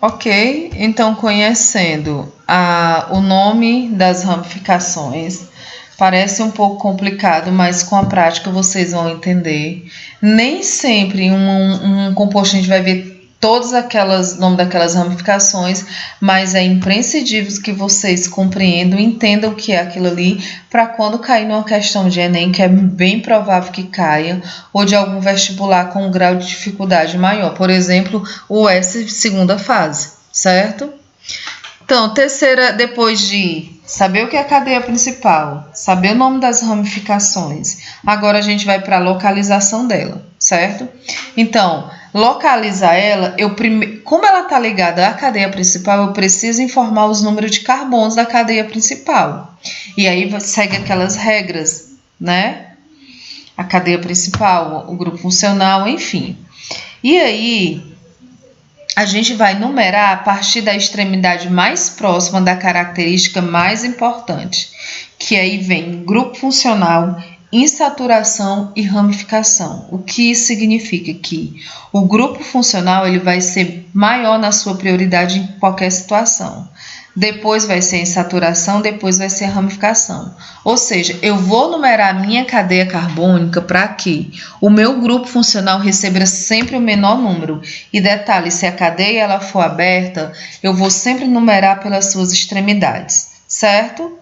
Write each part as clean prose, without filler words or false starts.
Ok, então conhecendo o nome das ramificações, parece um pouco complicado, mas com a prática vocês vão entender. Nem sempre um composto a gente vai ver todas aquelas nome daquelas ramificações, mas é imprescindível que vocês compreendam e entendam o que é aquilo ali para quando cair numa questão de Enem, que é bem provável que caia, ou de algum vestibular com um grau de dificuldade maior. Por exemplo, o S segunda fase, certo? Então, terceira, depois de saber o que é a cadeia principal, saber o nome das ramificações, agora a gente vai para a localização dela, certo? Então, localizar ela, como ela está ligada à cadeia principal, eu preciso informar os números de carbonos da cadeia principal. E aí segue aquelas regras, né? A cadeia principal, o grupo funcional, enfim. E aí a gente vai numerar a partir da extremidade mais próxima da característica mais importante, que aí vem grupo funcional, insaturação e ramificação. O que isso significa? Que o grupo funcional ele vai ser maior na sua prioridade em qualquer situação. Depois vai ser a insaturação, depois vai ser a ramificação. Ou seja, eu vou numerar a minha cadeia carbônica para que o meu grupo funcional receba sempre o menor número. E detalhe, se a cadeia ela for aberta, eu vou sempre numerar pelas suas extremidades, certo?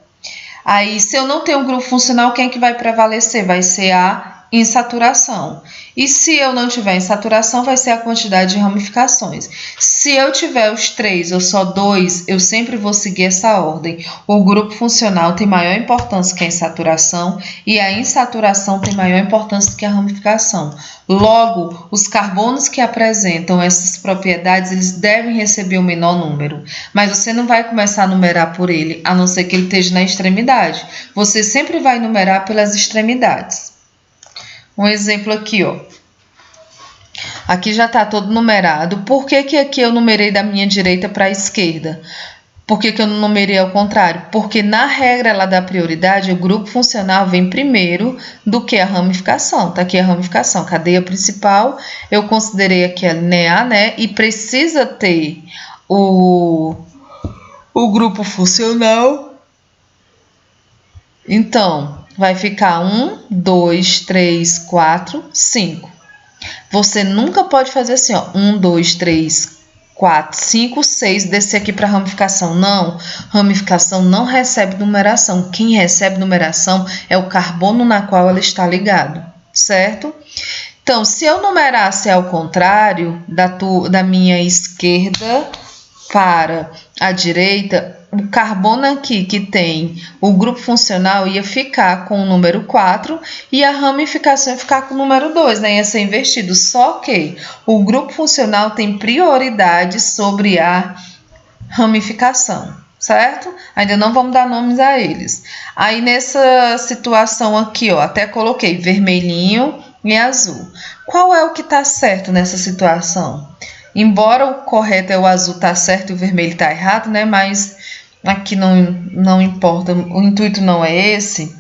Aí, se eu não tenho um grupo funcional, quem é que vai prevalecer? Vai ser a insaturação. E se eu não tiver insaturação, vai ser a quantidade de ramificações. Se eu tiver os 3 ou só 2, eu sempre vou seguir essa ordem. O grupo funcional tem maior importância que a insaturação e a insaturação tem maior importância que a ramificação. Logo, os carbonos que apresentam essas propriedades, eles devem receber o menor número. Mas você não vai começar a numerar por ele, a não ser que ele esteja na extremidade. Você sempre vai numerar pelas extremidades. Um exemplo aqui, ó. Aqui já está todo numerado. Por que aqui eu numerei da minha direita para a esquerda? Por que eu não numerei ao contrário? Porque na regra ela dá prioridade, o grupo funcional vem primeiro do que a ramificação. Tá aqui a ramificação, cadeia principal, eu considerei aqui a linear, né? E precisa ter o grupo funcional. Então, vai ficar 1, 2, 3, 4, 5. Você nunca pode fazer assim, ó, 1, 2, 3, 4, 5, 6, descer aqui para ramificação. Não, ramificação não recebe numeração. Quem recebe numeração é o carbono na qual ela está ligado, certo? Então, se eu numerasse ao contrário, da minha esquerda para a direita, o carbono aqui que tem o grupo funcional ia ficar com o número 4 e a ramificação ia ficar com o número 2, né? Ia ser invertido. Só que o grupo funcional tem prioridade sobre a ramificação, certo? Ainda não vamos dar nomes a eles. Aí nessa situação aqui, ó, até coloquei vermelhinho e azul. Qual é o que está certo nessa situação? Embora o correto é o azul tá certo e o vermelho tá errado, né? Mas aqui não importa, o intuito não é esse.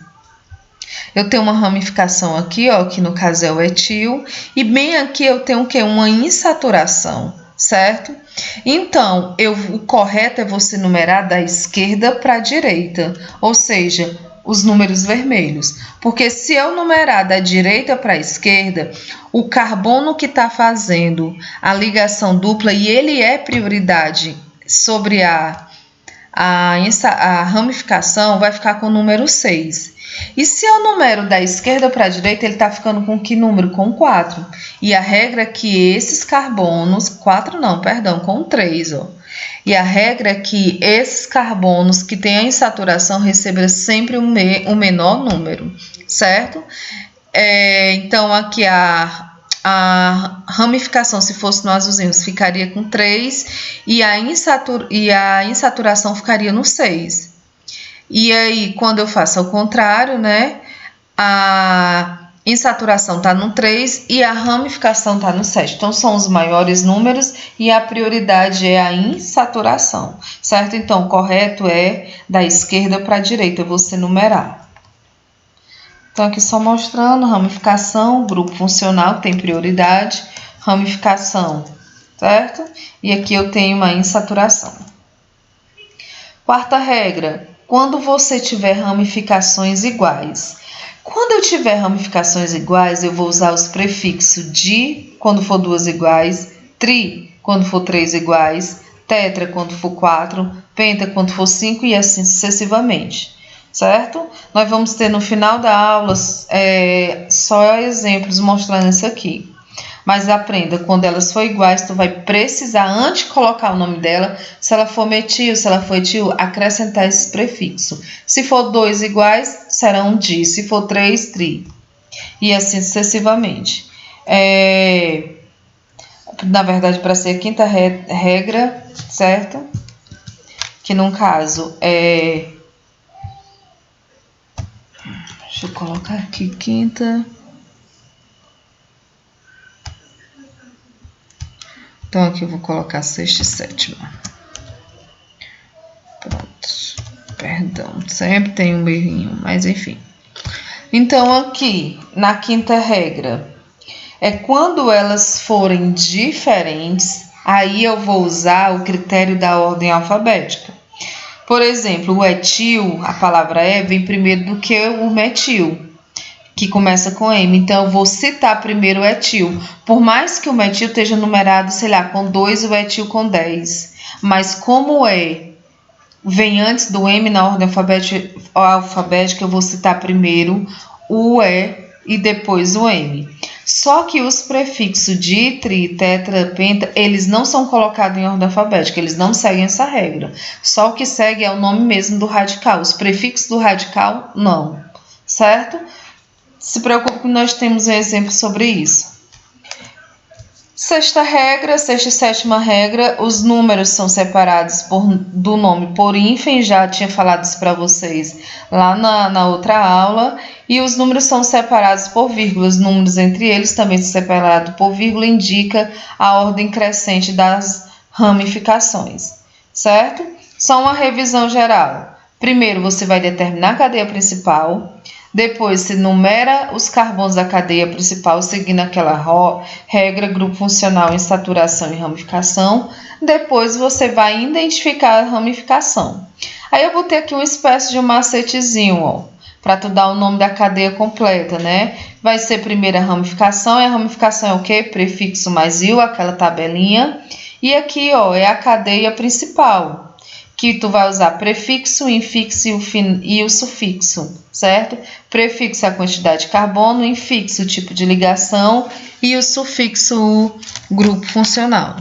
Eu tenho uma ramificação aqui, ó, que no caso é o etil, e bem aqui eu tenho o quê? Uma insaturação, certo? Então, o correto é você numerar da esquerda para a direita, ou seja, os números vermelhos. Porque se eu numerar da direita para a esquerda, o carbono que está fazendo a ligação dupla, e ele é prioridade sobre a ramificação, vai ficar com o número 6. E se eu numero da esquerda para a direita, ele está ficando com que número? Com 4. E a regra é que esses carbonos, 4 não, perdão, com 3, ó. E a regra é que esses carbonos que têm a insaturação recebam sempre o menor número, certo? Então, aqui a ramificação, se fosse no azulzinho, ficaria com 3 e a insaturação ficaria no 6. E aí, quando eu faço ao contrário, né, a insaturação está no 3 e a ramificação está no 7. Então, são os maiores números e a prioridade é a insaturação, certo? Então, o correto é da esquerda para a direita, você numerar. Então, aqui só mostrando ramificação, grupo funcional tem prioridade, ramificação certo? E aqui eu tenho uma insaturação. Quarta regra, quando você tiver ramificações iguais. Quando eu tiver ramificações iguais, eu vou usar os prefixos di, quando for duas iguais, tri, quando for três iguais, tetra, quando for 4, penta, quando for 5 e assim sucessivamente, certo? Nós vamos ter no final da aula só exemplos mostrando isso aqui. Mas aprenda, quando elas forem iguais, tu vai precisar, antes de colocar o nome dela, se ela for metil, se ela for etil, acrescentar esse prefixo. Se for dois iguais, será um di. Se for três, tri. E assim sucessivamente. Na verdade, para ser a quinta regra, certo? Que no caso é... Deixa eu colocar aqui, quinta... Então, aqui eu vou colocar sexta e sétima. Pronto. Perdão, sempre tem um errinho, mas enfim. Então, aqui, na quinta regra, quando elas forem diferentes, aí eu vou usar o critério da ordem alfabética. Por exemplo, o etil, a palavra vem primeiro do que o metil, que começa com M. Então, eu vou citar primeiro o etil. Por mais que o metil esteja numerado, sei lá, com 2 e o etil com 10. Mas como vem antes do M na ordem alfabética, eu vou citar primeiro o e depois o M. Só que os prefixos di, tri, tetra, penta, eles não são colocados em ordem alfabética, eles não seguem essa regra. Só o que segue é o nome mesmo do radical. Os prefixos do radical, não. Certo? Se preocupe que nós temos um exemplo sobre isso. Sexta e sétima regra, os números são separados do nome por hífen, já tinha falado isso para vocês lá na outra aula, e os números são separados por vírgula, os números entre eles também são separados por vírgula, indica a ordem crescente das ramificações, certo? Só uma revisão geral. Primeiro você vai determinar a cadeia principal, depois se numera os carbonos da cadeia principal seguindo aquela regra, grupo funcional em saturação e ramificação. Depois você vai identificar a ramificação. Aí eu vou ter aqui uma espécie de um macetezinho, para tu dar o nome da cadeia completa, né? Vai ser primeiro a ramificação, e a ramificação é o quê? Prefixo mais il, aquela tabelinha. E aqui, é a cadeia principal, que tu vai usar prefixo, infixo e o sufixo, certo? Prefixo é a quantidade de carbono, infixo o tipo de ligação e o sufixo o grupo funcional.